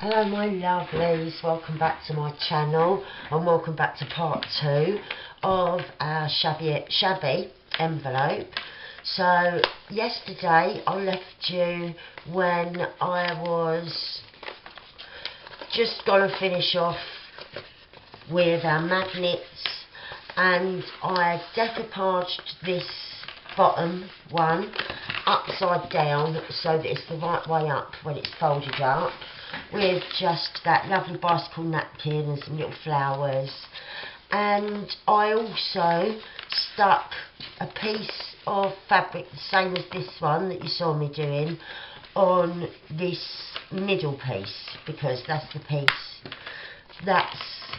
Hello my lovelies, welcome back to my channel and welcome back to part 2 of our shabby envelope. So yesterday I left you when I was just going to finish off with our magnets, and I decoupaged this bottom one upside down so that it's the right way up when it's folded up, with just that lovely bicycle napkin and some little flowers. And I also stuck a piece of fabric, the same as this one that you saw me doing, on this middle piece, because that's the piece that's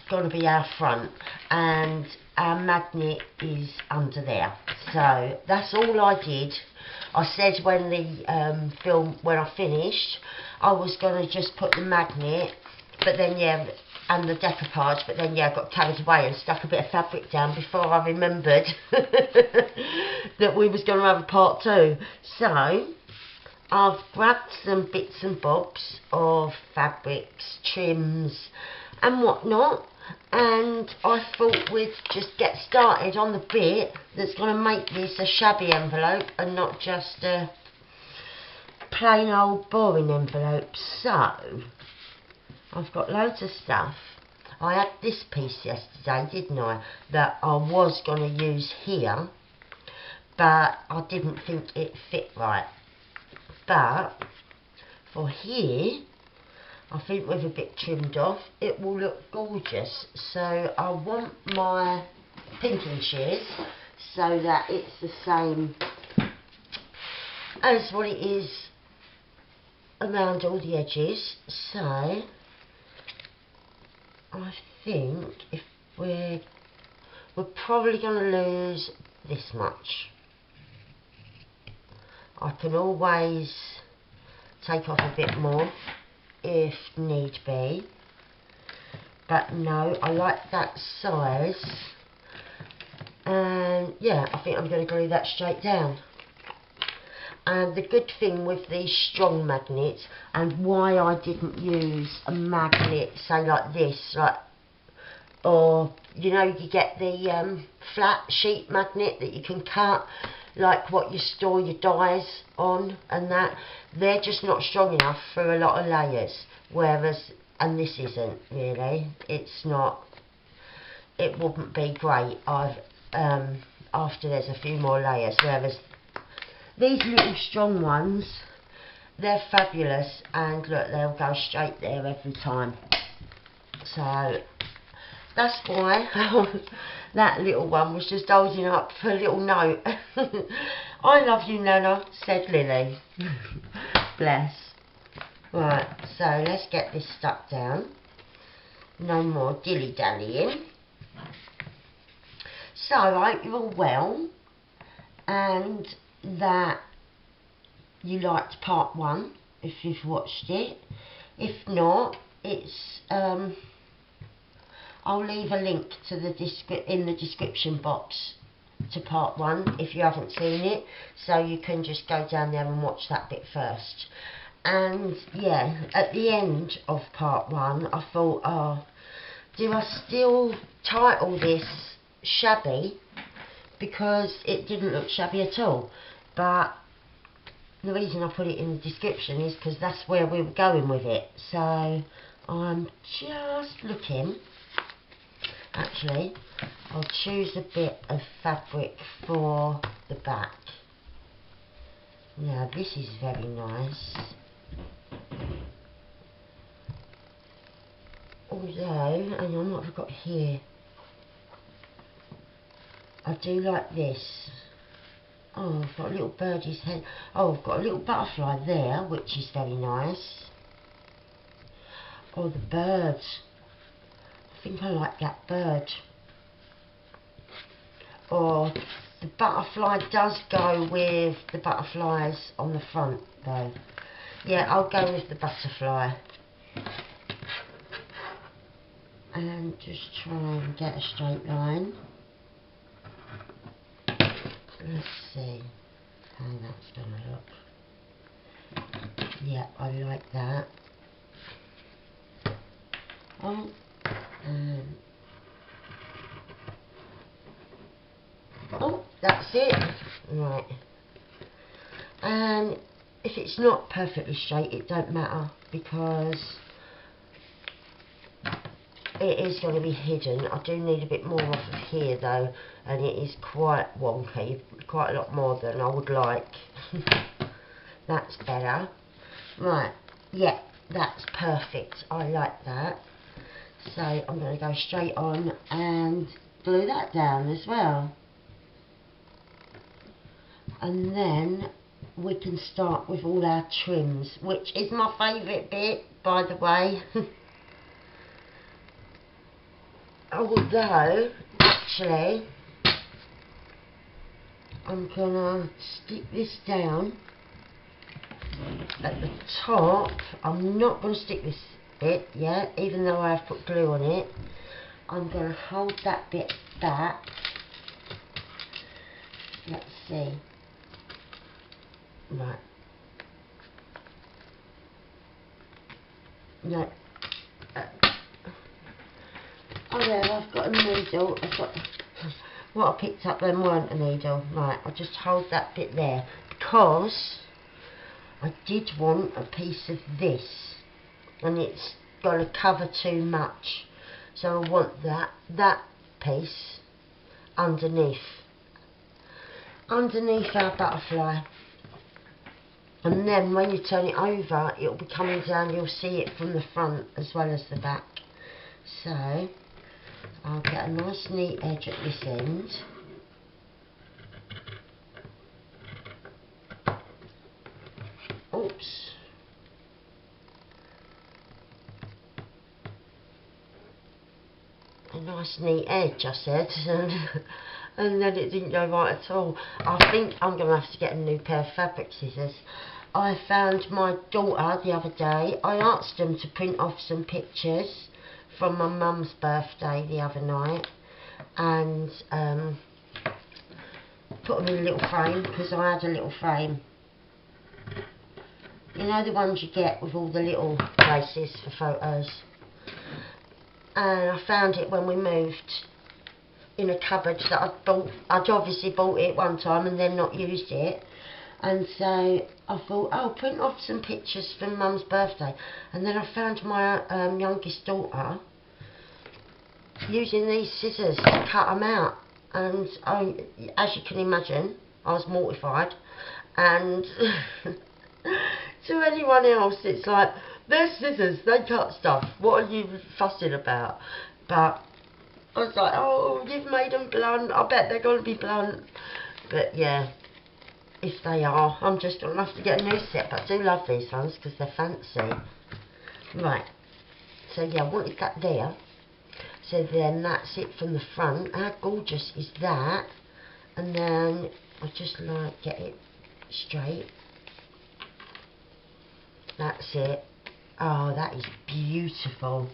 going to be our front, and our magnet is under there. So that's all I did. I said when the when I finished, I was going to just put the magnet, but then and the decoupage, but then I got carried away and stuck a bit of fabric down before I remembered that we was going to have a part 2. So I've grabbed some bits and bobs of fabrics, trims and whatnot, and I thought we'd just get started on the bit that's going to make this a shabby envelope and not just a plain old boring envelope. So I've got loads of stuff. I had this piece yesterday, didn't I, that I was going to use here, but I didn't think it fit right. But for here, I think with a bit trimmed off, it will look gorgeous. So I want my pinking shears so that it's the same as what it is around all the edges. So I think if we're probably going to lose this much. I can always take off a bit more if need be, but no, I like that size, and yeah, I think I'm going to glue that straight down. And the good thing with these strong magnets, and why I didn't use a magnet say like this, like, or you know, you get the flat sheet magnet that you can cut, like what you store your dyes on and that, they're just not strong enough for a lot of layers, whereas, and this isn't really, it's not, it wouldn't be great after there's a few more layers, whereas these little strong ones, they're fabulous, and look, they'll go straight there every time. So that's why that little one was just holding up for a little note. I love you, Nana, said Lily. Bless. Right, so let's get this stuck down. No more dilly-dallying. So I hope you're all well, and that you liked part 1 if you've watched it. If not, it's I'll leave a link to in the description box to part 1 if you haven't seen it, so you can just go down there and watch that bit first. And yeah, at the end of part 1 I thought, oh, do I still title this shabby, because it didn't look shabby at all. But the reason I put it in the description is because that's where we were going with it. So I'm just looking. Actually, I'll choose a bit of fabric for the back. Now this is very nice. Although, hang on, what have I got here? I do like this. Oh, I've got a little birdie's head. Oh, I've got a little butterfly there, which is very nice. Oh, the bird. I think I like that bird. Or the butterfly does go with the butterflies on the front, though. Yeah, I'll go with the butterfly. And just try and get a straight line. Let's see how that's going to look. Yeah, I like that. Oh, oh, that's it. Right. And if it's not perfectly straight, it don't matter, because it is going to be hidden. I do need a bit more off of here though, and it is quite wonky, quite a lot more than I would like. That's better. Right, yeah, that's perfect. I like that. So I'm going to go straight on and glue that down as well. And then we can start with all our trims, which is my favourite bit, by the way. Although, actually, I'm gonna stick this down at the top. I'm not gonna stick this bit yet, even though I've put glue on it. I'm gonna hold that bit back. Let's see. Right. No. Oh there, I've got a needle. What I picked up then weren't a needle. Right, I'll just hold that bit there, because I did want a piece of this, and it's got to cover too much. So I want that piece underneath our butterfly. And then when you turn it over, it'll be coming down, you'll see it from the front as well as the back. So I'll get a nice neat edge at this end. Oops. A nice neat edge, I said, and then it didn't go right at all. I think I'm going to have to get a new pair of fabric scissors. I found my daughter the other day. I asked them to print off some pictures from my mum's birthday the other night, and put them in a little frame, because I had a little frame. You know, the ones you get with all the little places for photos. And I found it when we moved, in a cupboard that I'd bought. I'd obviously bought it one time and then not used it. And so I thought, oh, print off some pictures from Mum's birthday. And then I found my youngest daughter using these scissors to cut them out. And as you can imagine, I was mortified. And to anyone else, it's like, they're scissors, they cut stuff. What are you fussing about? But I was like, oh, you've made them blunt. I bet they're going to be blunt. But yeah, if they are, I'm just going to have to get a new set. But I do love these ones because they're fancy. Right. So yeah, I wanted that there. So then that's it from the front. How gorgeous is that? And then I just like get it straight. That's it. Oh, that is beautiful.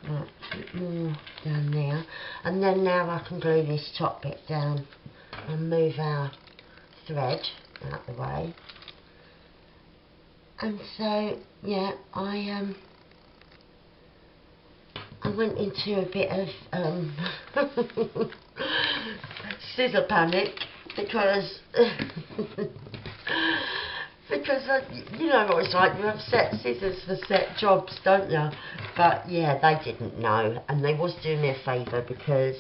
Right, a bit more down there. And then now I can glue this top bit down and move our thread out the way. And so, yeah, I went into a bit of scissor panic, because because you know what it's like, you have set scissors for set jobs, don't you? But yeah, they didn't know, and they was doing me a favour, because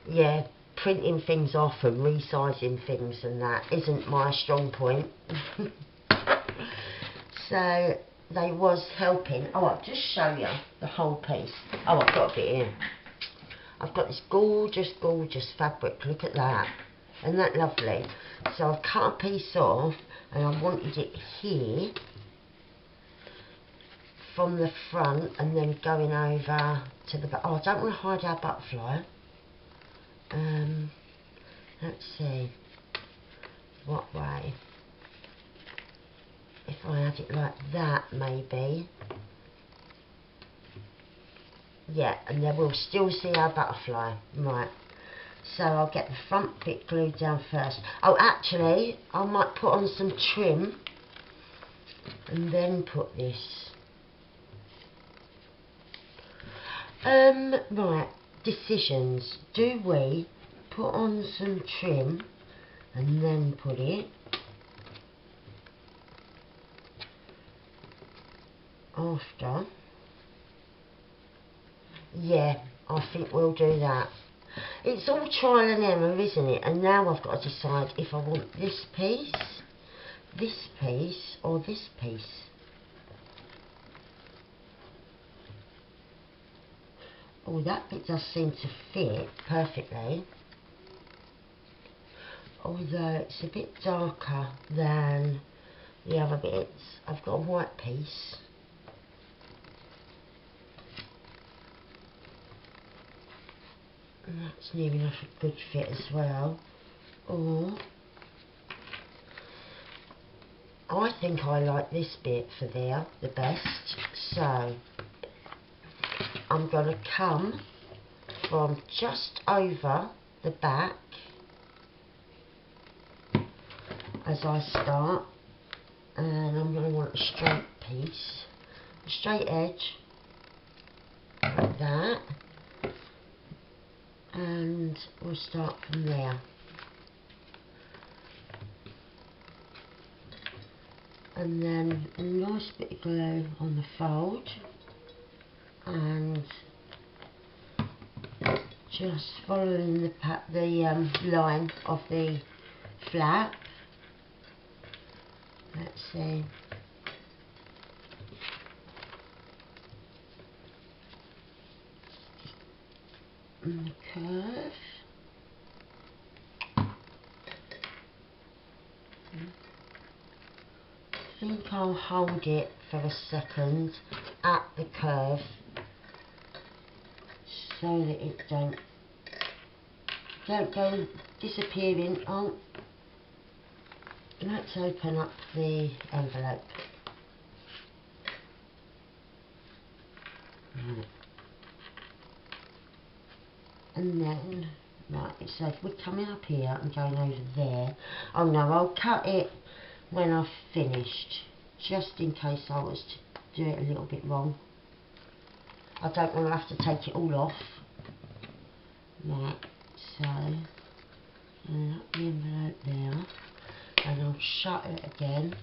yeah, printing things off and resizing things and that isn't my strong point. So they was helping. Oh, I'll just show you the whole piece. Oh, I've got a bit here. I've got this gorgeous, gorgeous fabric. Look at that. Isn't that lovely? So I've cut a piece off, and I wanted it here from the front, and then going over to the back. Oh, I don't want to hide our butterfly. Let's see. What way? If I had it like that, maybe. Yeah, and then we'll still see our butterfly. Right. So I'll get the front bit glued down first. Oh, actually, I might put on some trim and then put this. Right, decisions. Do we put on some trim and then put it, after? Yeah, I think we'll do that. It's all trial and error, isn't it? And now I've got to decide if I want this piece, or this piece. Oh, that bit does seem to fit perfectly, although it's a bit darker than the other bits. I've got a white piece. And that's near enough a good fit as well. Or I think I like this bit for there the best, so I'm going to come from just over the back as I start, and I'm going to want a straight piece, a straight edge like that, and we'll start from there. And then a nice bit of glue on the fold, and just following the line of the flap. Let's see. And the curve. I think I'll hold it for a second at the curve so that it don't go disappearing. Oh, let's open up the envelope. Right. And then, right, so we're coming up here and going over there. Oh no, I'll cut it when I've finished, just in case I was to do it a little bit wrong. I don't want to have to take it all off. Right, so up the envelope there, and I'll shut it again,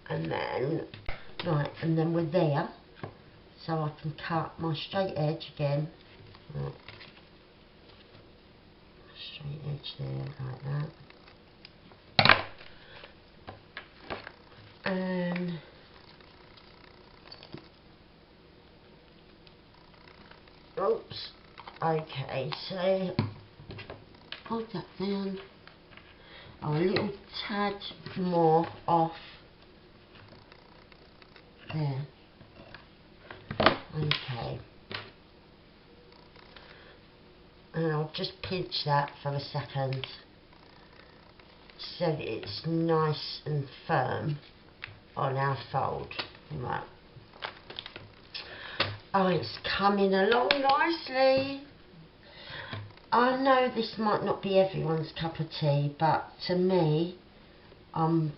and then right, and then we're there, so I can cut my straight edge again. Right. Straight edge there like that. And oops, okay, so hold that down. Oh, a little tad more off there. Okay, and I'll just pinch that for a second so that it's nice and firm on our fold. Right. Oh, it's coming along nicely. I know this might not be everyone's cup of tea, but to me, I'm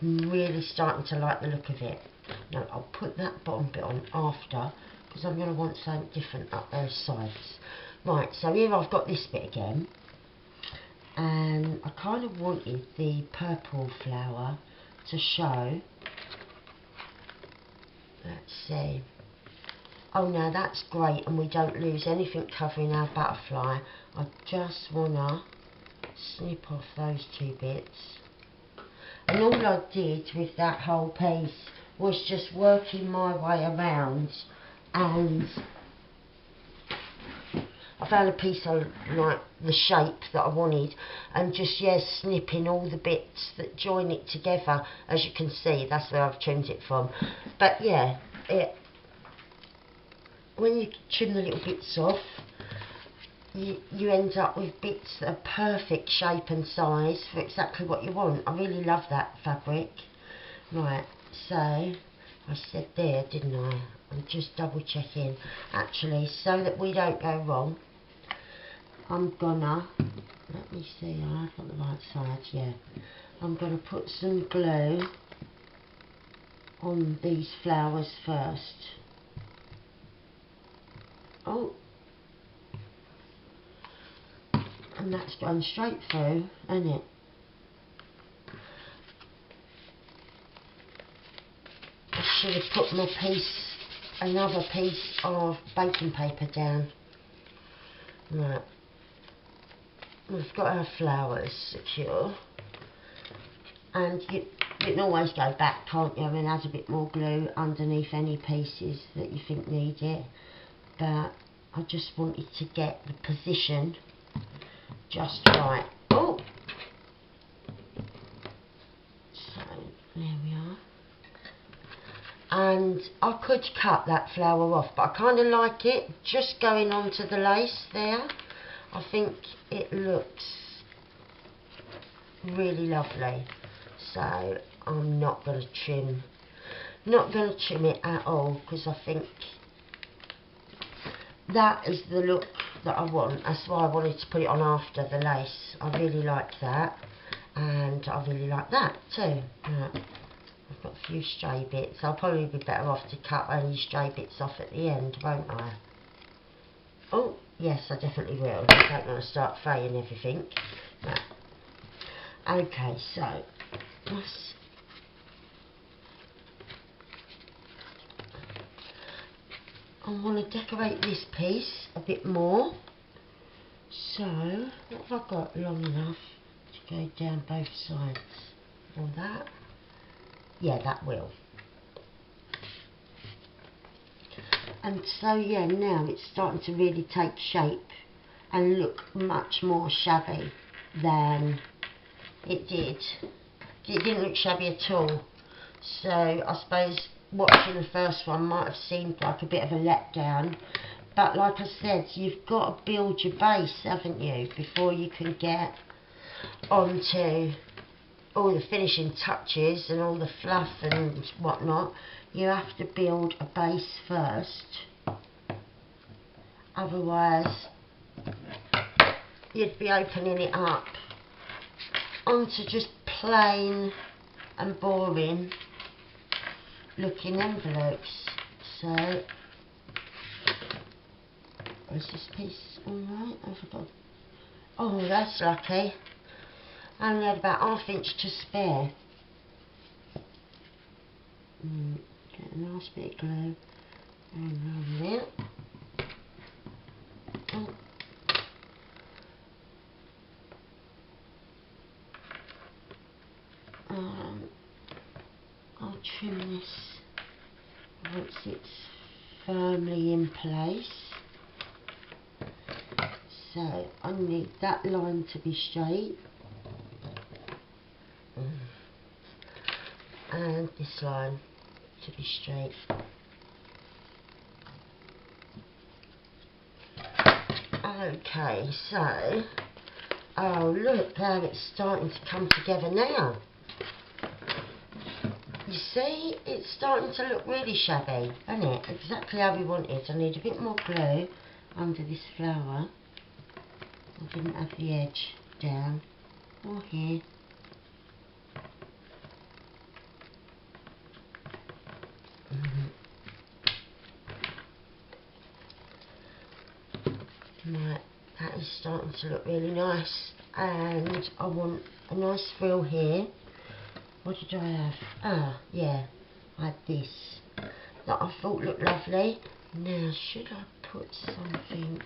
really starting to like the look of it. Now, I'll put that bottom bit on after, because I'm going to want something different up those sides. Right, so here I've got this bit again, and I kind of wanted the purple flower to show. Let's see. Oh, now that's great, and we don't lose anything covering our butterfly. I just want to snip off those two bits. And all I did with that whole piece was just working my way around, and I found a piece I like the shape that I wanted, and just, yeah, snipping all the bits that join it together. As you can see, that's where I've trimmed it from. But yeah, when you trim the little bits off, you end up with bits that are perfect shape and size for exactly what you want. I really love that fabric. Right, so I said there, didn't I? I'm just double checking. Actually, so that we don't go wrong, I'm gonna, let me see, I've got the right size, yeah. I'm going to put some glue on these flowers first. Oh, and that's going straight through, isn't it? I should have put another piece of baking paper down. Right, we've got our flowers secure, and you can always go back, can't you, and add a bit more glue underneath any pieces that you think need it. But I just wanted to get the position just right. Oh, so there we are. And I could cut that flower off, but I kind of like it just going onto the lace there. I think it looks really lovely. So I'm not going to trim it at all, because I think that is the look that I want. That's why I wanted to put it on after the lace. I really like that, and I really like that too. Right. I've got a few stray bits. I'll probably be better off to cut only stray bits off at the end, won't I? Oh, yes, I definitely will. I don't want to start fraying everything. No. Okay, so I want to decorate this piece a bit more. So, what have I got long enough to go down both sides? Or that? Yeah, that will. And so yeah, now it's starting to really take shape and look much more shabby than it did. It didn't look shabby at all. So I suppose watching the first one might have seemed like a bit of a letdown. But like I said, you've got to build your base, haven't you, before you can get onto all the finishing touches and all the fluff and whatnot. You have to build a base first, otherwise you'd be opening it up onto just plain and boring looking envelopes. So is this piece alright? I forgot. Oh, that's lucky. I only had about ½ inch to spare. Get a nice bit of glue around there. Oh. I'll trim this once it's firmly in place. So I need that line to be straight. And this line to be straight. Okay, so, oh look how it's starting to come together now. You see, it's starting to look really shabby, isn't it? Exactly how we want it. I need a bit more glue under this flower. I didn't have the edge down, or here. Right, that is starting to look really nice, and I want a nice frill here. What did I have? Ah, yeah, I had this that I thought looked lovely. Now, should I put something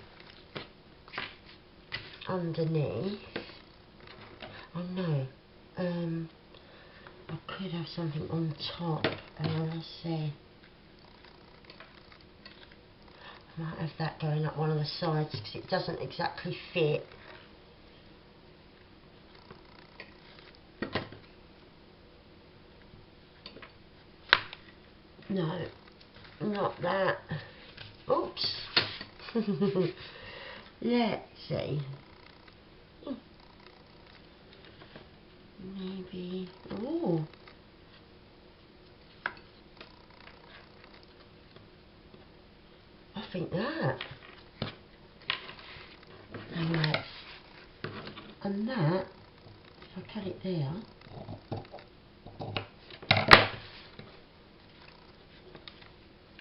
underneath? Oh no, I could have something on top. Let's see. I might have that going up one of the sides because it doesn't exactly fit. No, not that. Oops. Let's see. Maybe. Oh. I think that. Right. And that, if I cut it there,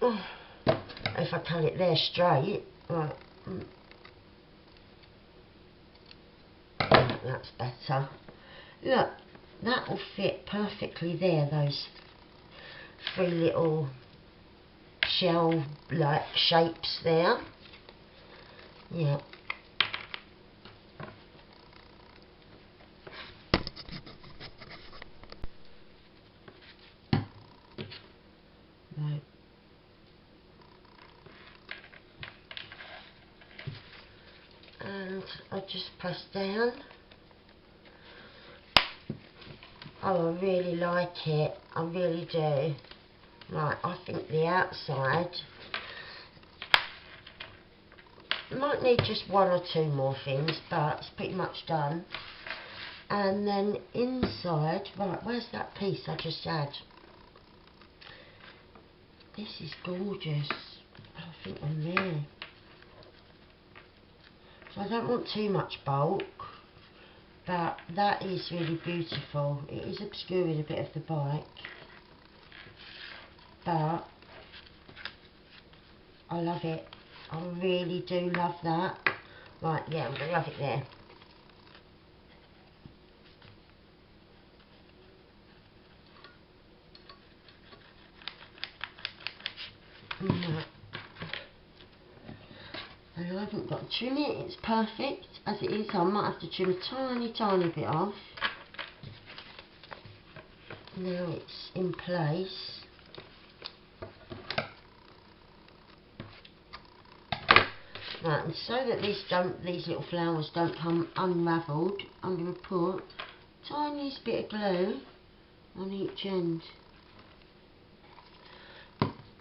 Oh, if I cut it there straight, right. That's better. Look, that will fit perfectly there, those 3 little shell-like shapes there. Yeah. Right. And I just press down. Oh, I really like it. I really do. Right, I think the outside might need just 1 or 2 more things, but it's pretty much done. And then inside, right, where's that piece I just had? This is gorgeous. I think I'm there. So I don't want too much bulk, but that is really beautiful. It is obscuring a bit of the bike, but I love it. I really do love that. Right, yeah, I'm going to have it there. Right. And I haven't got to trim it, it's perfect as it is. I might have to trim a tiny bit off. Now it's in place. Right, and so that these little flowers don't come unravelled, I'm going to put a tiniest bit of glue on each end.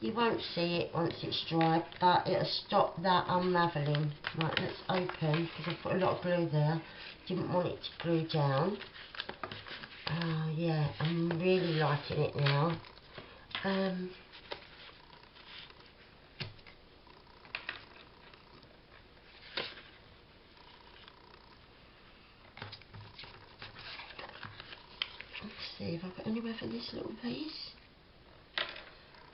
You won't see it once it's dried, but it'll stop that unravelling. Right, let's open, because I put a lot of glue there. Didn't want it to glue down. Oh yeah, I'm really liking it now. Let's see if I've got anywhere for this little piece.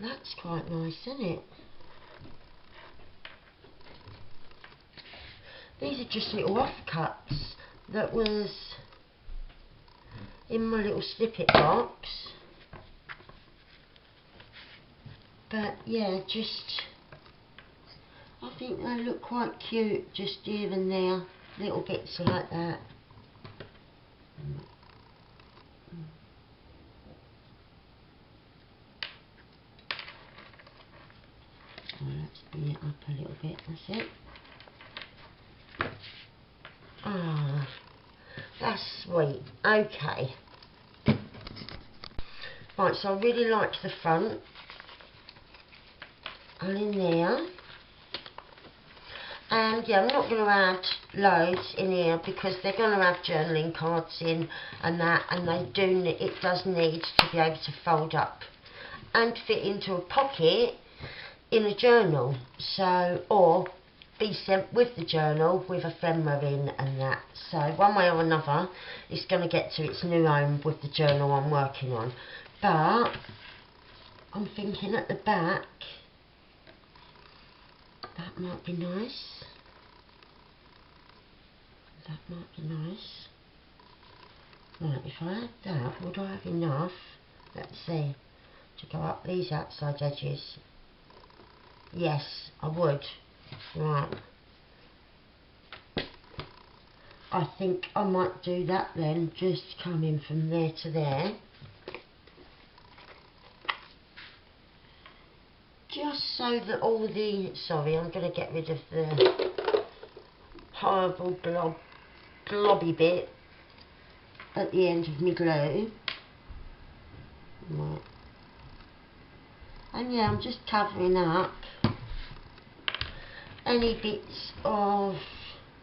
That's quite nice, isn't it? These are just little offcuts that was in my little snippet box. But yeah, just, I think they look quite cute just here and there. Little bits like that. Let's bring it up a little bit, that's it. Ah, that's sweet. Okay. Right, so I really liked the front. And in there. And yeah, I'm not going to add loads in here because they're going to have journaling cards in and that, and it does need to be able to fold up and fit into a pocket in a journal, so, or be sent with the journal with ephemera in and that. So one way or another it's going to get to its new home with the journal I'm working on. But I'm thinking at the back that might be nice. That might be nice. Right, if I had that, would I have enough, let's see, to go up these outside edges? Yes, I would. Right. I think I might do that then, just coming from there to there. Just so that all the, sorry, I'm going to get rid of the horrible blobby bit at the end of my glue. Right. And yeah, I'm just covering up any bits of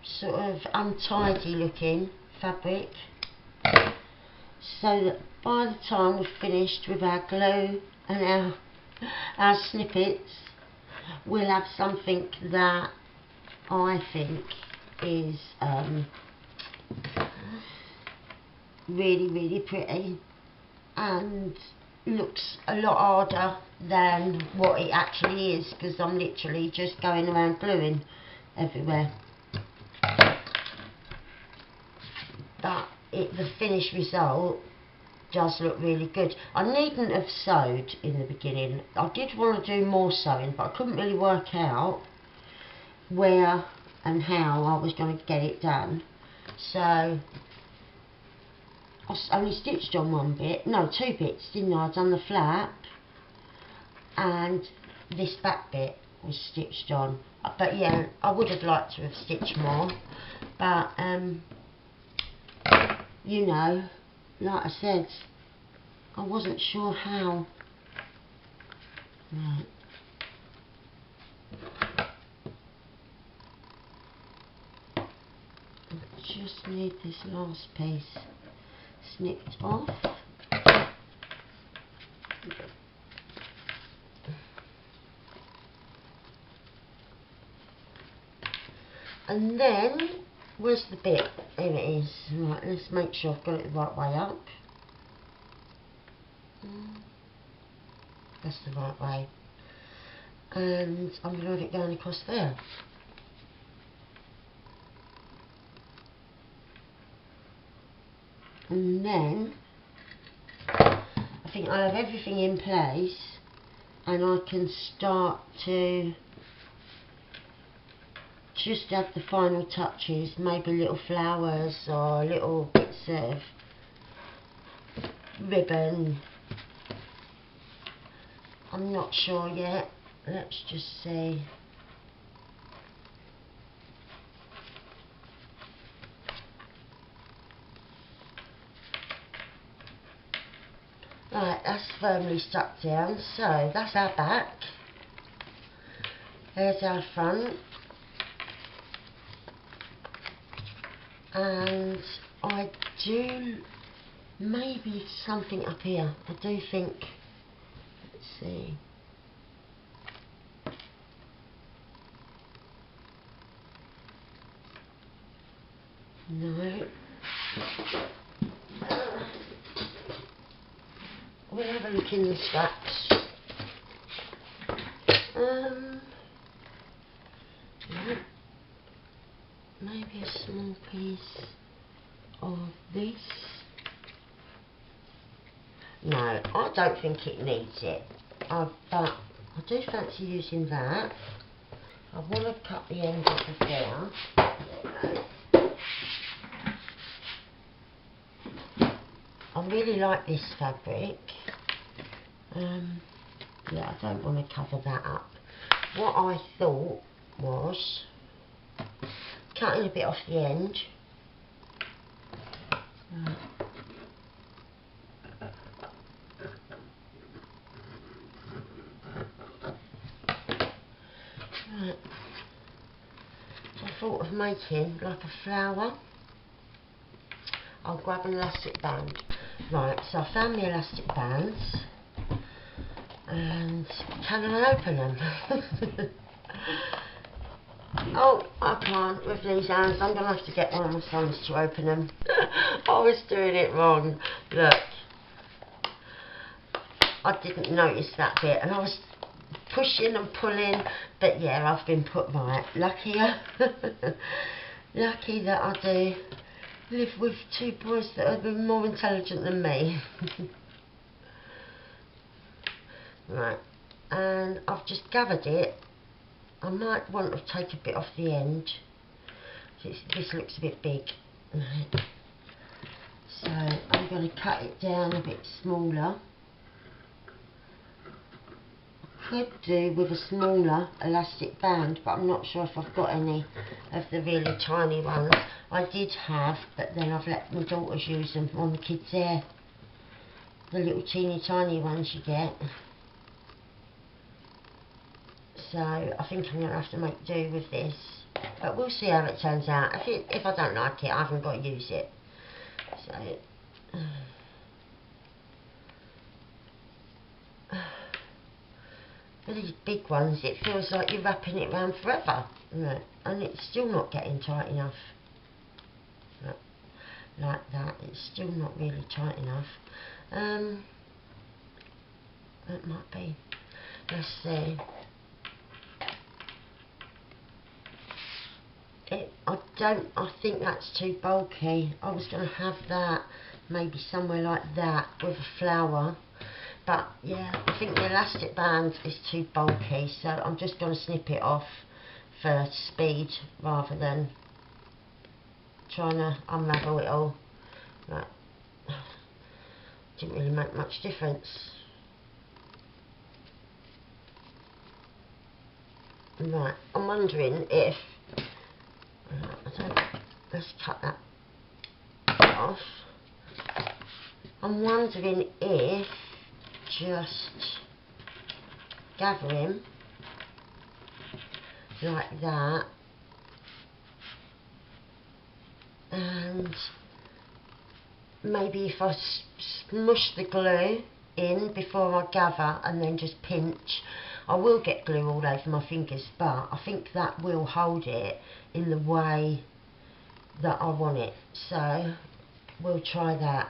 sort of untidy looking fabric, so that by the time we're finished with our glue and our snippets, we'll have something that I think is really, really pretty and looks a lot harder than what it actually is, because I'm literally just going around gluing everywhere. But the finished result does look really good. I needn't have sewed in the beginning. I did want to do more sewing, but I couldn't really work out where and how I was going to get it done. So I only stitched on one bit, no, 2 bits, didn't I? I'd done the flap and this back bit was stitched on. But yeah, I would have liked to have stitched more, but you know, like I said, I wasn't sure how. Right. I just need this last piece snipped off. And then, where's the bit? There it is. Right, let's make sure I've got it the right way up. That's the right way. And I'm going to have it going across there. And then, I think I'll have everything in place and I can start to just add the final touches, maybe little flowers or little bits of ribbon. I'm not sure yet. Let's just see. Right, that's firmly stuck down. So that's our back. There's our front. And I do maybe something up here. I do think, let's see. No. We'll have a look in the scraps. No. Maybe a small piece of this. No, I don't think it needs it. But I do fancy using that. I want to cut the end of the flower. I really like this fabric. Yeah, I don't want to cover that up. What I thought was cutting a bit off the end. Right. So I thought of making like a flower. I'll grab an elastic band. Right, so I found the elastic bands. And can I open them? Oh, I can't with these hands. I'm going to have to get one of my sons to open them. I was doing it wrong. Look. I didn't notice that bit. And I was pushing and pulling. But yeah, I've been put right. Lucky that I do live with 2 boys that have been more intelligent than me. Right. And I've just gathered it. I might want to take a bit off the end. This looks a bit big. Right. So I'm going to cut it down a bit smaller. I could do with a smaller elastic band, but I'm not sure if I've got any of the really tiny ones. I did have, but then I've let my daughters use them on the kids' hair. The little teeny tiny ones you get. So I think I'm going to have to make do with this. But we'll see how it turns out. If I don't like it, I haven't got to use it. So for these big ones, it feels like you're wrapping it around forever. Right. And it's still not getting tight enough. Right. Like that. It's still not really tight enough. That might be. Let's see. I think that's too bulky. I was going to have that maybe somewhere like that with a flower. But yeah, I think the elastic band is too bulky, so I'm just going to snip it off for speed rather than trying to unravel it all. Right. Didn't really make much difference. Right, I'm wondering if let's cut that off. I'm wondering if just gather him like that and maybe if I smush the glue in before I gather and then just pinch. I will get glue all over my fingers, but I think that will hold it in the way that I want it, so we'll try that.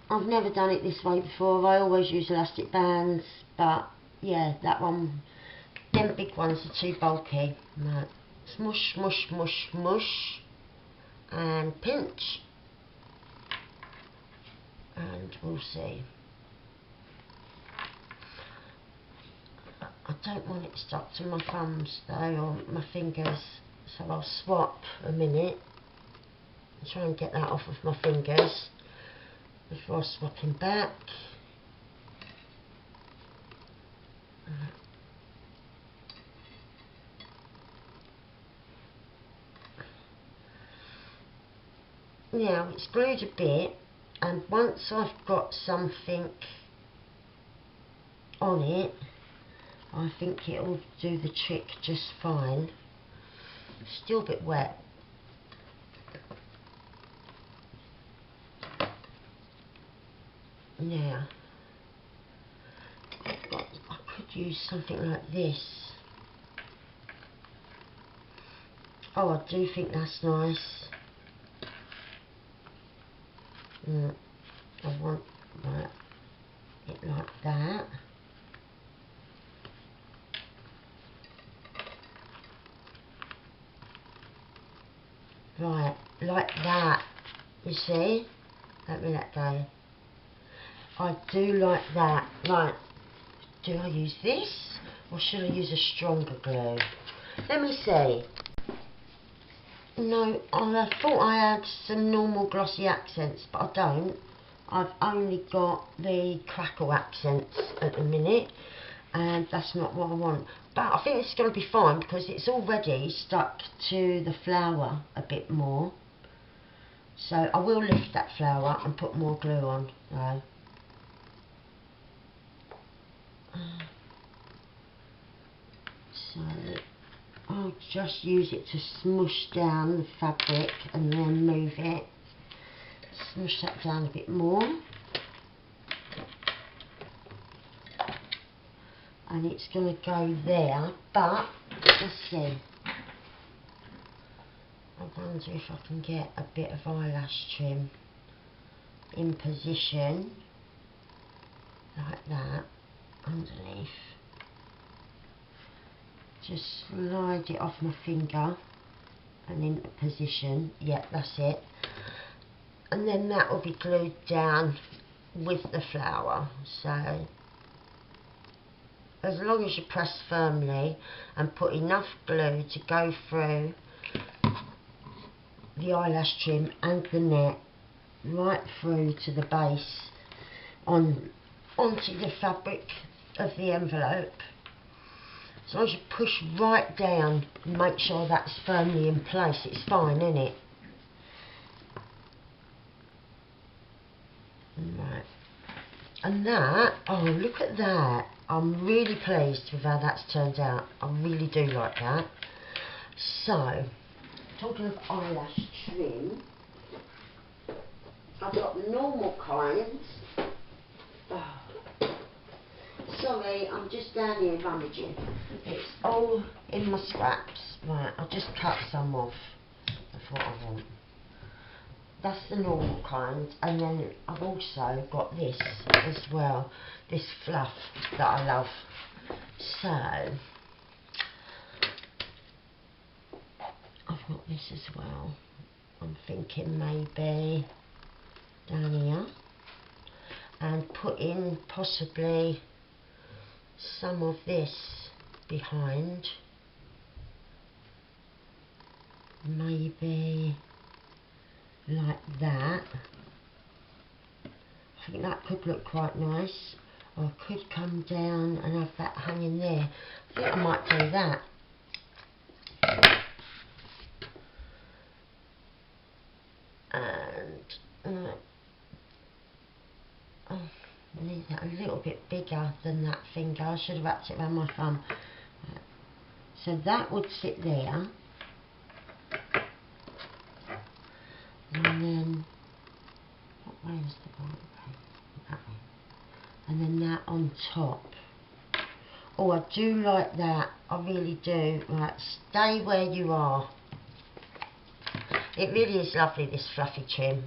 I've never done it this way before. I always use elastic bands, but yeah, that one, them big ones are too bulky. Right. Smush, smush, smush, smush, and pinch, and we'll see. I don't want it stuck to my thumbs though, or my fingers, so I'll swap a minute and try and get that off of my fingers before I swap him back. Now it's glued a bit, and once I've got something on it, I think it'll do the trick just fine. Still a bit wet. Now, I could use something like this. Oh, I do think that's nice. I want it like that. Right, like that, you see? Let me let go. I do like that. Right, do I use this or should I use a stronger glue? Let me see. No, I thought I had some normal glossy accents, but I don't. I've only got the crackle accents at the minute, and that's not what I want. But I think it's going to be fine because it's already stuck to the flower a bit more. So I will lift that flower and put more glue on though. So I'll just use it to smush down the fabric and then move it. Smush that down a bit more. And it's going to go there, but let's see. I wonder if I can get a bit of eyelash trim in position like that underneath. Just slide it off my finger and into position. Yep, that's it. And then that will be glued down with the flower. So as long as you press firmly and put enough glue to go through the eyelash trim and the net right through to the base onto the fabric of the envelope. As long as you push right down and make sure that's firmly in place, it's fine, isn't it? Right. And that, oh look at that. I'm really pleased with how that's turned out. I really do like that. So, talking of eyelash trim, I've got the normal kinds. Oh. Sorry, I'm just down here rummaging. It's all in my scraps. Right, I'll just cut some off. That's what I want. that's the normal kind, and then I've also got this as well, this fluff that I love. So I've got this as well. I'm thinking maybe down here, and put in possibly some of this behind, maybe like that. I think that could look quite nice. Or I could come down and have that hanging there. I think I might do that. And oh, I need that a little bit bigger than that finger. I should have wrapped it around my thumb. So that would sit there. And then, what way is the right way? That way. And then that on top. Oh, I do like that. I really do. Right, stay where you are. It really is lovely, this fluffy trim.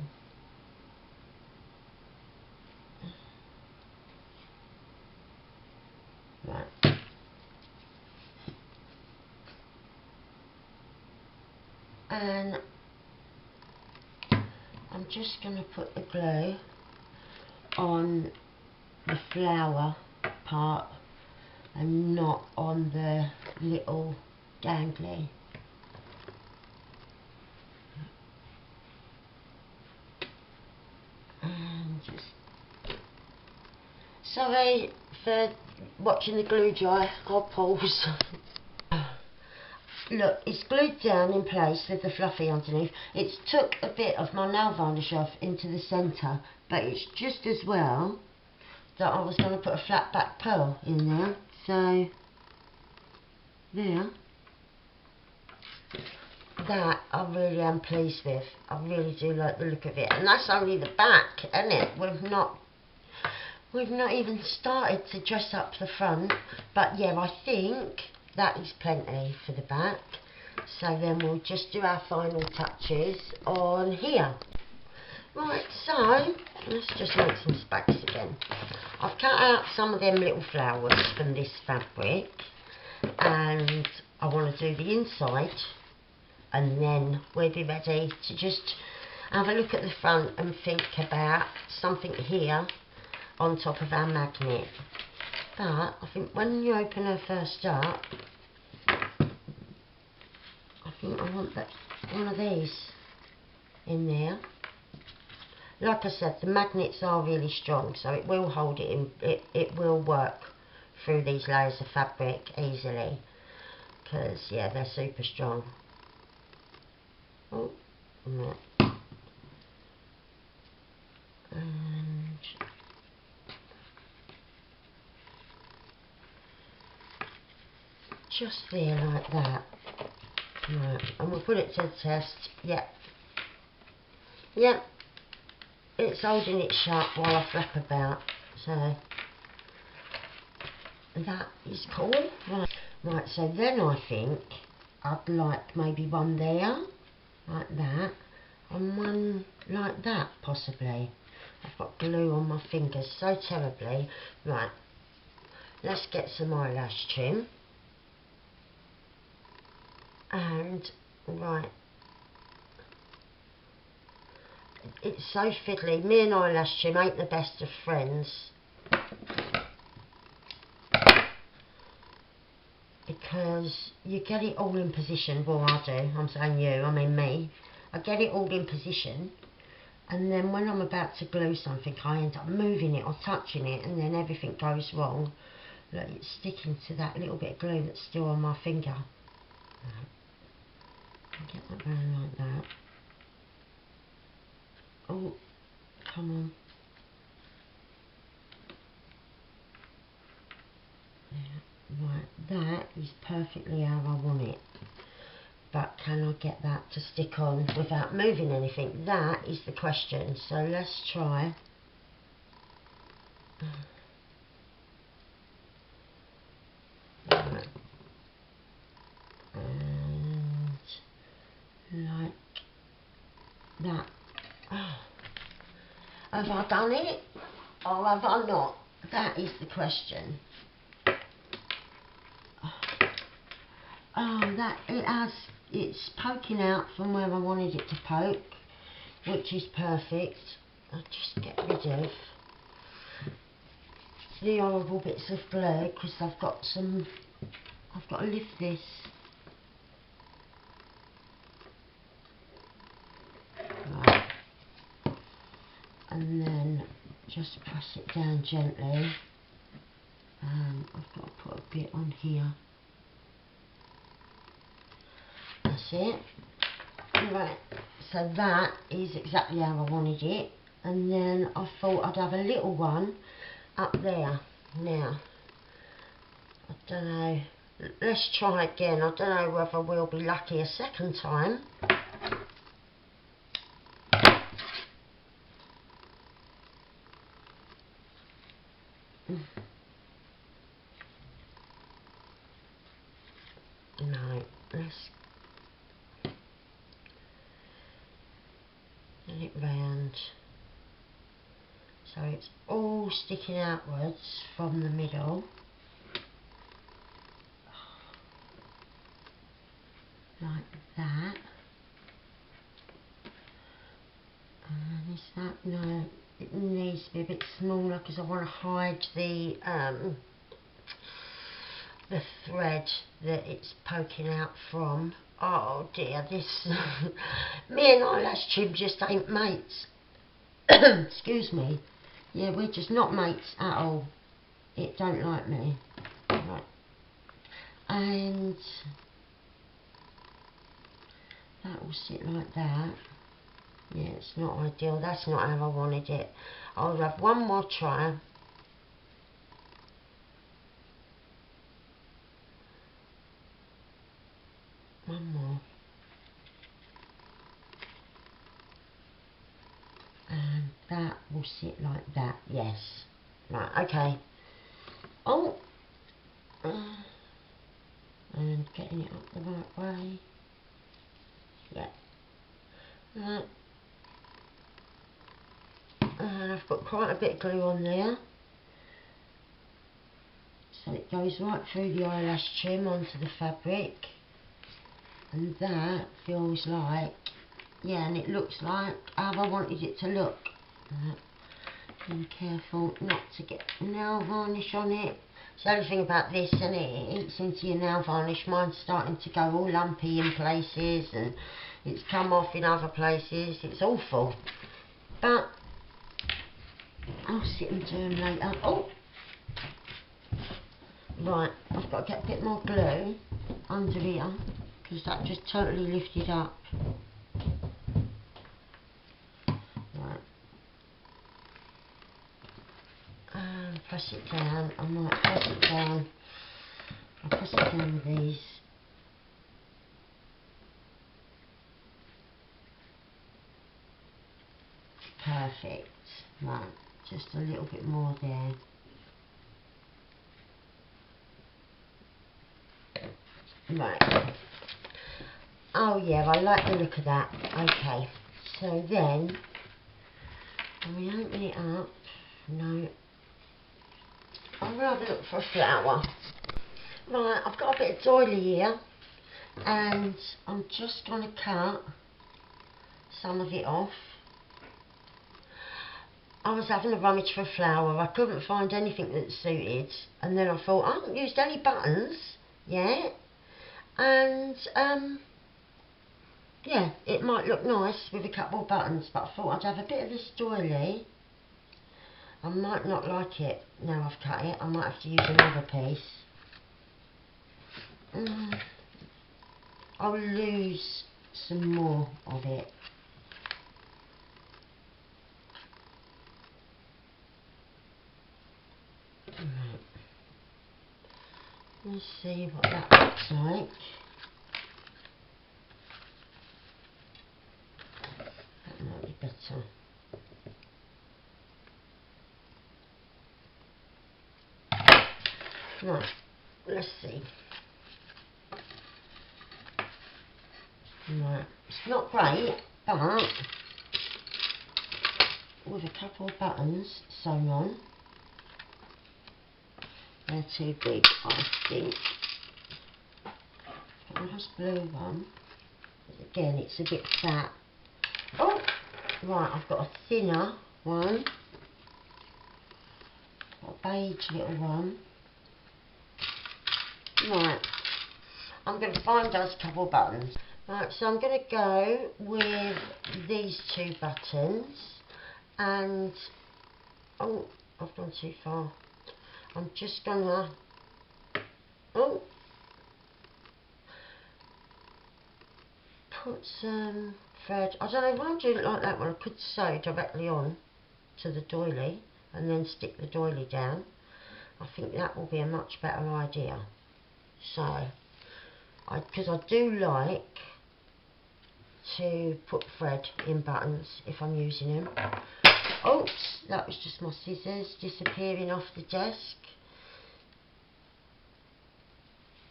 Right. And I'm just going to put the glue on the flower part and not on the little dangly. And just, sorry for watching the glue dry, I'll pause. Look, it's glued down in place with the fluffy underneath. It's took a bit of my nail varnish off into the centre, but it's just as well that I was going to put a flat back pearl in there. So, there. That I really am pleased with. I really do like the look of it. And that's only the back, isn't it? We've not even started to dress up the front. But yeah, I think that is plenty for the back. So then we'll just do our final touches on here. Right, so let's just make some space again. I've cut out some of them little flowers from this fabric, and I want to do the inside, and then we'll be ready to just have a look at the front and think about something here on top of our magnet. But I think when you open her first up, I think I want one of these in there. Like I said, the magnets are really strong, so it will hold it in. It will work through these layers of fabric easily, because yeah, they're super strong. Oh, no. And just there like that. Right, and we'll put it to the test. Yep. Yep. It's holding it sharp while I flap about, so that is cool. Right, so then I think I'd like maybe one there, like that, and one like that possibly. I've got glue on my fingers so terribly. Right, let's get some eyelash trim. And, right, it's so fiddly. Me and eyelash trim ain't the best of friends, because you get it all in position. Well, I do. I'm saying you, I mean me. I get it all in position, and then when I'm about to glue something, I end up moving it or touching it, and then everything goes wrong. Look, it's sticking to that little bit of glue that's still on my finger. Right. Get that round like that. Oh, come on. Yeah, right, that is perfectly how I want it. But can I get that to stick on without moving anything? That is the question. So let's try. Right. And like that. Have I done it or have I not? That is the question. Oh, that it has. It's poking out from where I wanted it to poke, which is perfect. I'll just get rid of the horrible bits of glue because I've got to lift this. Right. And then just press it down gently. I've got to put a bit on here. That's it. Right, so that is exactly how I wanted it. And then I thought I'd have a little one up there. Now, I don't know. Let's try again. I don't know whether we'll be lucky a second time. No, let's get it round so it's all sticking outwards from the middle. Like that. And is that, no, it needs to be a bit smaller because I want to hide the thread that it's poking out from. Oh dear, this me and eyelash trim just ain't mates. Excuse me. Yeah, we're just not mates at all. It don't like me. Right. And that will sit like that. Yeah, it's not ideal. That's not how I wanted it. I'll have one more try. One more. And that will sit like that. Yes. Right, okay. Oh. And getting it up the right way. Yeah. Right. And I've got quite a bit of glue on there. So it goes right through the eyelash trim onto the fabric. And that feels like, yeah, and it looks like how I wanted it to look. Being careful not to get nail varnish on it. It's the only thing about this, and it eats into your nail varnish. Mine's starting to go all lumpy in places and it's come off in other places. It's awful. But I'll sit and do them later. Oh! Right, I've got to get a bit more glue under here because that just totally lifted up. Right. And press it down. I might press it down. I'll press it down with these. Perfect. Right, just a little bit more there. Right. Oh yeah, I like the look of that. Okay. So then, when we open it up, no. I'll rather look for a flower. Right, I've got a bit of doily here, and I'm just going to cut some of it off. I was having a rummage for a flower. I couldn't find anything that suited, and then I thought I haven't used any buttons yet, and yeah, it might look nice with a couple of buttons, but I thought I'd have a bit of this doily. I might not like it now I've cut it. I might have to use another piece. I'll lose some more of it. Right. Let's see what that looks like. That might be better. Right, let's see. Right, it's not great, but with a couple of buttons sewn on. They're too big, I think. A nice blue one. Again, it's a bit fat. Oh, right, I've got a thinner one. Got a beige little one. Right, I'm going to find those couple of buttons. Right, so I'm going to go with these two buttons, and oh, I've gone too far. I'm just going to, oh, put some thread. I don't know why I'm doing it like that when I could sew directly on to the doily and then stick the doily down. I think that will be a much better idea. So, because I do like to put thread in buttons if I'm using them. Oops, that was just my scissors disappearing off the desk.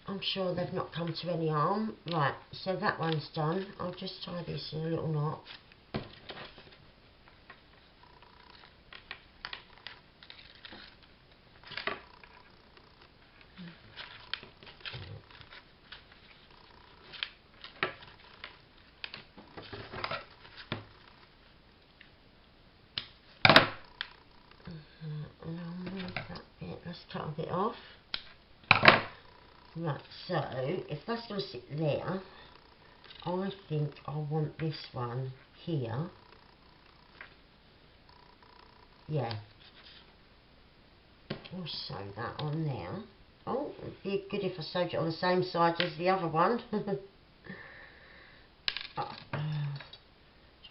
I'm sure they've not come to any harm. Right, so that one's done. I'll just tie this in a little knot. And I'll move that bit. Let's cut a bit off. Right, so if that's going to sit there, I think I want this one here. Yeah. We'll sew that on there. Oh, it'd be good if I sewed it on the same side as the other one. Trying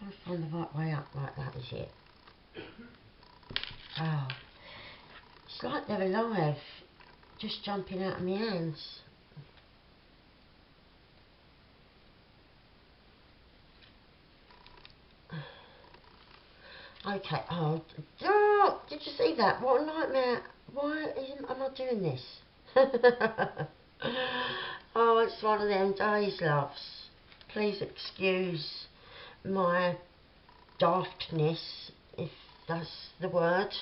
to find the right way up like that, is it? Oh, it's like they're alive, just jumping out of my hands. Okay, oh, did you see that? What a nightmare. Why am I doing this? Oh, it's one of them days, loves. Please excuse my daftness, if that's the word.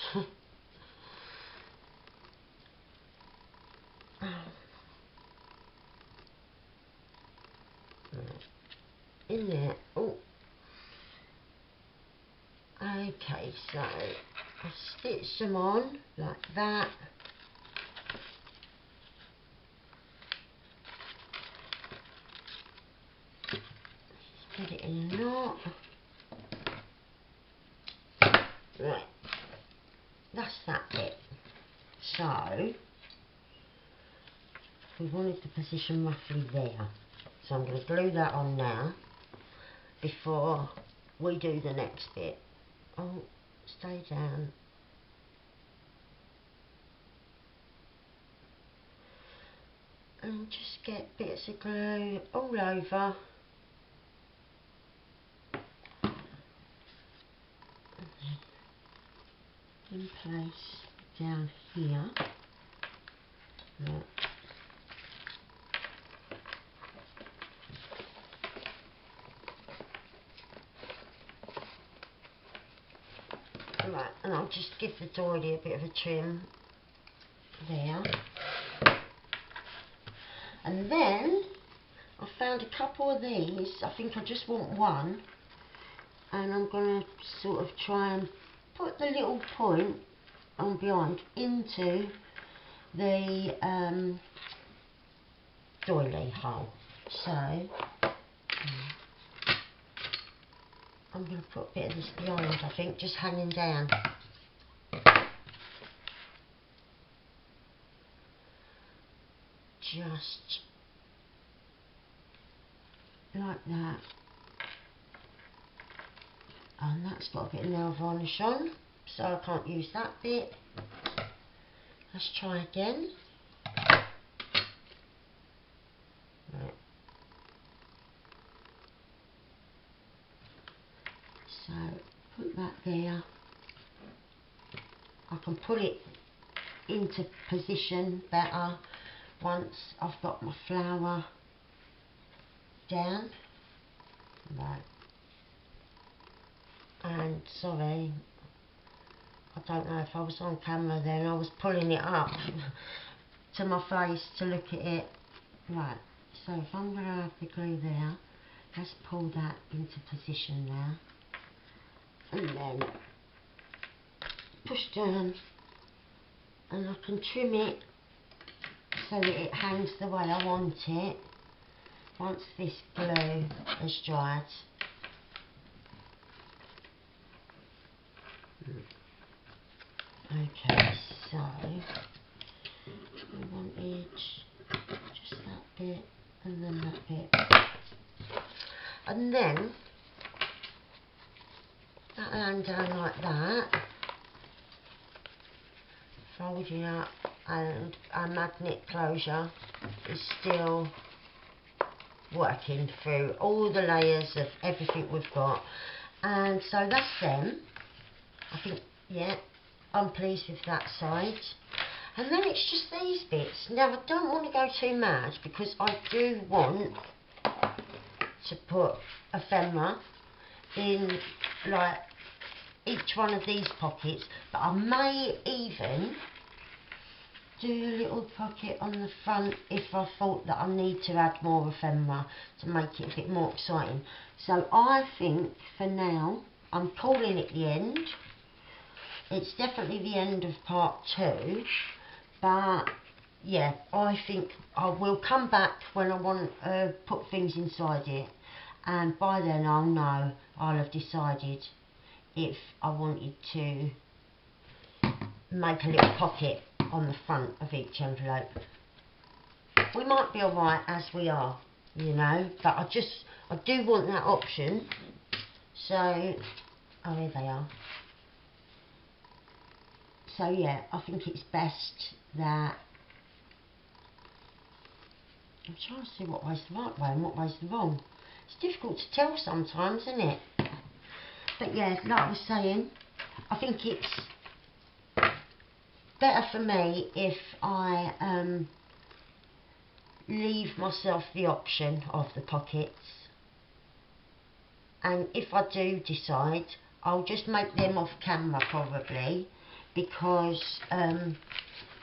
In there. Oh. Okay, so I stitch them on like that. Just put it in a knot. Right, that's that bit. So we wanted the position roughly there. So I'm going to glue that on now before we do the next bit. Oh, stay down. And just get bits of glue all over. In place down here. Right. Right, and I'll just give the doily a bit of a trim there. And then I found a couple of these. I think I just want one, and I'm going to sort of try and put the little point on behind into the doily hole. So I'm going to put a bit of this behind, I think, just hanging down. Just like that. And that's got a bit of nail varnish on, so I can't use that bit. Let's try again. Right. So put that there. I can put it into position better once I've got my flower down. Right. And sorry, I don't know if I was on camera then, I was pulling it up to my face to look at it. Right, so if I'm going to have the glue there, let's pull that into position there. And then push down, and I can trim it so that it hangs the way I want it once this glue has dried. Okay, so we wanted just that bit and then that bit, and then that hang down like that, folding up, and our magnet closure is still working through all the layers of everything we've got. And so that's them. I think, yeah, I'm pleased with that side. And then it's just these bits. Now I don't want to go too mad because I do want to put ephemera in like each one of these pockets, but I may even do a little pocket on the front if I thought that I need to add more ephemera to make it a bit more exciting. So I think for now I'm calling it the end. It's definitely the end of part 2, but yeah, I think I will come back when I want to put things inside it, and by then I'll know, I'll have decided if I wanted to make a little pocket on the front of each envelope. We might be alright as we are, you know, but I do want that option. So, oh, here they are. So yeah, I think it's best that, I'm trying to see what way's the right way and what way's the wrong. It's difficult to tell sometimes, isn't it? But yeah, like I was saying, I think it's better for me if I leave myself the option of the pockets, and if I do decide, I'll just make them off camera probably, because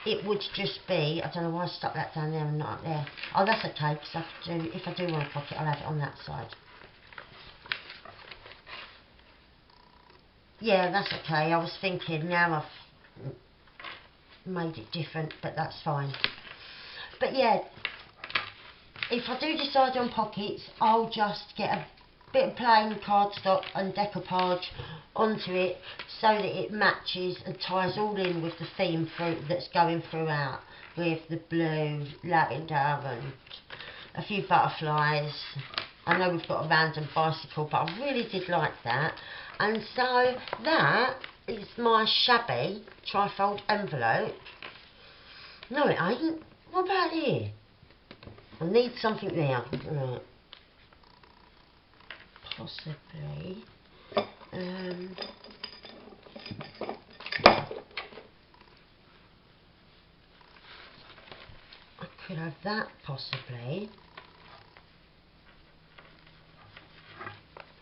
it would just be, I don't know why I stuck that down there and not up there. Oh, that's okay, because if I do want a pocket, I'll have it on that side. Yeah, that's okay. I was thinking now I've made it different, but that's fine. But yeah, if I do decide on pockets, I'll just get a bit of plain cardstock and decoupage onto it so that it matches and ties all in with the theme that's going throughout, with the blue, lavender and a few butterflies. I know we've got a random bicycle, but I really did like that. And so that is my shabby trifold envelope. No, it ain't. What about here? I need something there. Right. Possibly. I could have that possibly.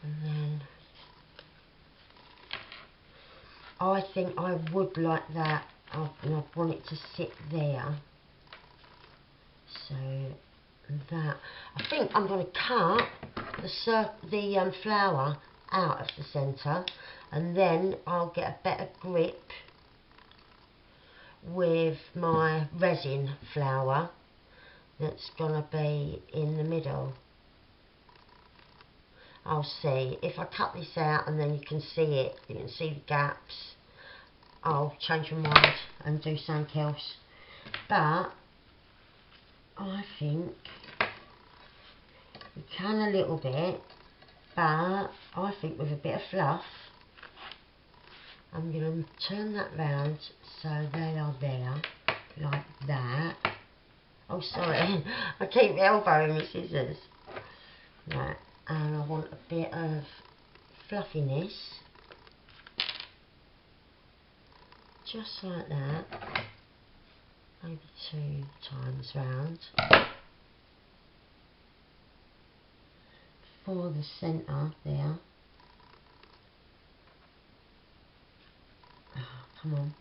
And then I think I would like that. I want it to sit there. So that, I think I'm going to cut the flower out of the centre, and then I'll get a better grip with my resin flower that's going to be in the middle. I'll see. If I cut this out and then you can see it, you can see the gaps, I'll change my mind and do something else. But I think we can a little bit, but I think with a bit of fluff, I'm going to turn that round so they are there, like that. Oh, sorry, I keep elbowing my scissors. Right, and I want a bit of fluffiness, just like that, maybe 2 times round, for the centre there. Oh, Come on.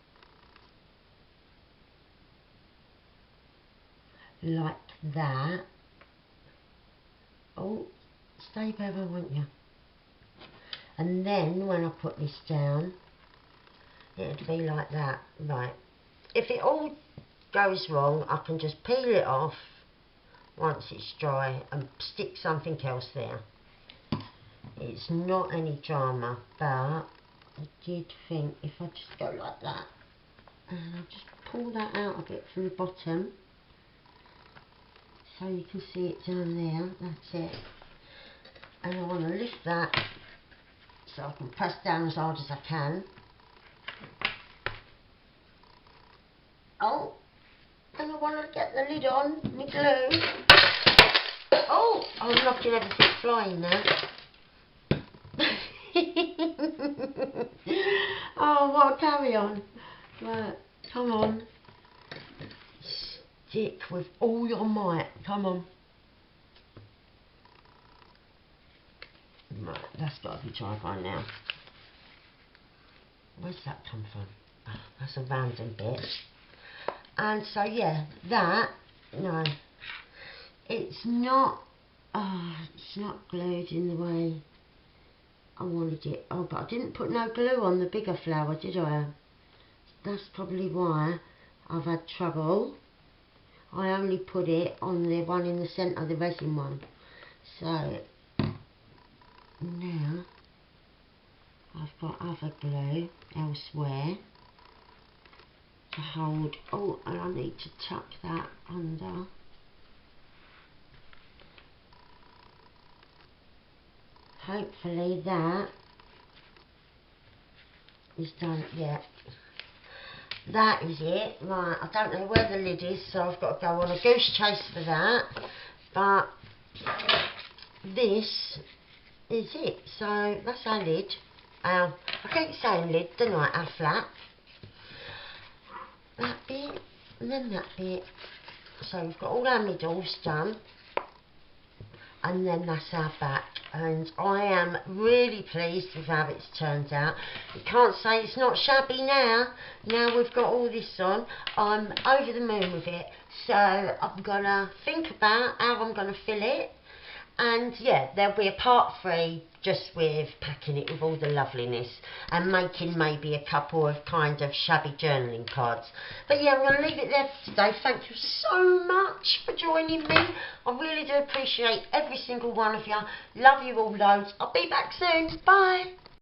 Like that. Oh, stay better, won't you? And then when I put this down, it'll be like that. Right. If it all goes wrong, I can just peel it off once it's dry and stick something else there. It's not any drama, but I did think if I just go like that, and I'll just pull that out a bit from the bottom, so you can see it down there. That's it. And I want to lift that so I can press down as hard as I can. Oh, and I want to get the lid on, my glue. Oh, I'm knocking everything flying now. Oh, what a carry on. Right, come on. Stick with all your might. Come on. Right, that's got to be dry by now. Where's that come from? Oh, that's a random bit. And so yeah, that, no, it's not glued in the way I wanted it. Oh, but I didn't put no glue on the bigger flower, did I? That's probably why I've had trouble. I only put it on the one in the centre, the resin one. So now I've got other glue elsewhere to hold. Oh, and I need to tuck that under. Hopefully that is done. Yeah, that is it. Right, I don't know where the lid is, so I've got to go on a goose chase for that, but this is it. So that's our lid. I keep saying lid, don't I? Our flap. That bit, and then that bit. So we've got all our middles done, and then that's our back. And I am really pleased with how it's turned out. You can't say it's not shabby now. Now we've got all this on, I'm over the moon with it. So I'm gonna think about how I'm gonna fill it. And yeah, there'll be a part 3 just with packing it with all the loveliness and making maybe a couple of kind of shabby journaling cards. But yeah, I'm going to leave it there for today. Thank you so much for joining me. I really do appreciate every single one of you. Love you all loads. I'll be back soon. Bye.